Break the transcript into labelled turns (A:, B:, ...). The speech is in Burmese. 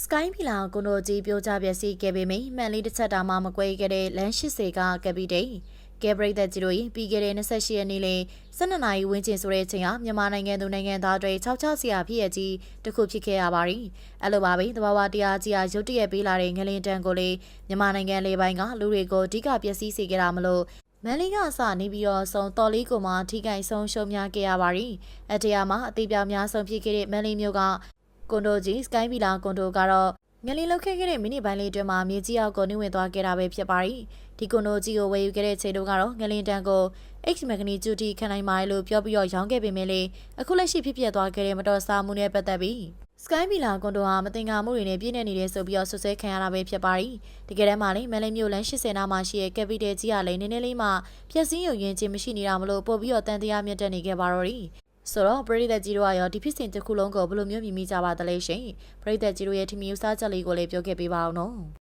A: Sky ဖီလာကွန်ဒိုကြီးပြောကြပြစီကဲပေမိမှန်လေးတစ်ချက်တောင်မှမကွဲခဲ့တဲ့လမ်း80ကကပီတိန်ကဲပရိသတ်ကြီးတို့ပြီးခဲ့တဲ့28ရက်နေ့လ12နာရီဝန်းကျင်ဆိုတဲ့အချိန်ဟာမြန်မာနိုင်ငံသူနိုင်ငံသားတွေ6စရာဖြစ်ရကြီးတစ်ခုဖြစ်ခဲ့ရပါပြီ။အဲ့လိုပါပဲတဘာဝတရားကြီးရုတ်တရက်ပေးလာတဲ့ငလင်တန်ကိုလေမြန်မာနိုင်ငံလေပိုင်းကလူတွေကိုအဓိကပျက်စီးစေခဲ့တာမလို့မန်လေးကအစနေပြီးတော့ဆုံးတော်လေးကိုမှထိခိုက်ဆုံးရှုံးများခဲ့ရပါပြီ။အတရားမှာအသေးပြောင်များဆုံးဖြစ်ခဲ့တဲ့မန်လေးမျိုးကကွန်ဒိုကြီး Sky ဖီလာကွန်ဒိုကတော့ငလင်လောက်ခဲ့တဲ့မိနစ်ပိုင်းလေးအတွင်းမှာမြေကြီးအောက်ကိုနှိမ့်ဝင်သွားခဲ့တာပဲဖြစ်ပါရီဒီကွန်ဒိုကြီးကိုဝယ်ယူခဲ့တဲ့ချိန်တုန်းကတော့ငလင်တန်ကို X မဂနီကျူတီခံနိုင်ပါတယ်လို့ပြောပြီးတော့ရောင်းခဲ့ပေမဲ့လေအခုလက်ရှိဖြစ်ပျက်သွားခဲ့တဲ့မတော်စားမှုနဲ့ပတ်သက်ပြီး Sky ဖီလာကွန်ဒိုဟာမတင်ကားမှုတွေနဲ့ပြည့်နေနေတယ်ဆိုပြီးတော့ဆွဆွဲခံရတာပဲဖြစ်ပါရီတကယ်တမ်းမှာလေမန်လေးမျိုးလမ်း80နားမှာရှိတဲ့ကက်ပီတယ်ကြီးကလည်းနည်းနည်းလေးမှပျက်စီးရုံရင်းချင်းမရှိနေတာမလို့ပို့ပြီးတော့တန်တရားမြင့်တက်နေခဲ့ပါတော့ရီဆိုတော့ပရိသတ်ကြီးတို့ကရောဒီဖြစ်စဉ်တစ်ခုလုံးကိုဘယ်လိုမျိုးမြင်မိကြပါသလဲရှင်ပရိသတ်ကြီးတို့ရဲ့ထင်မြင်ယူဆချက်လေးကိုလည်းပြောခဲ့ပေးပါအောင်နော်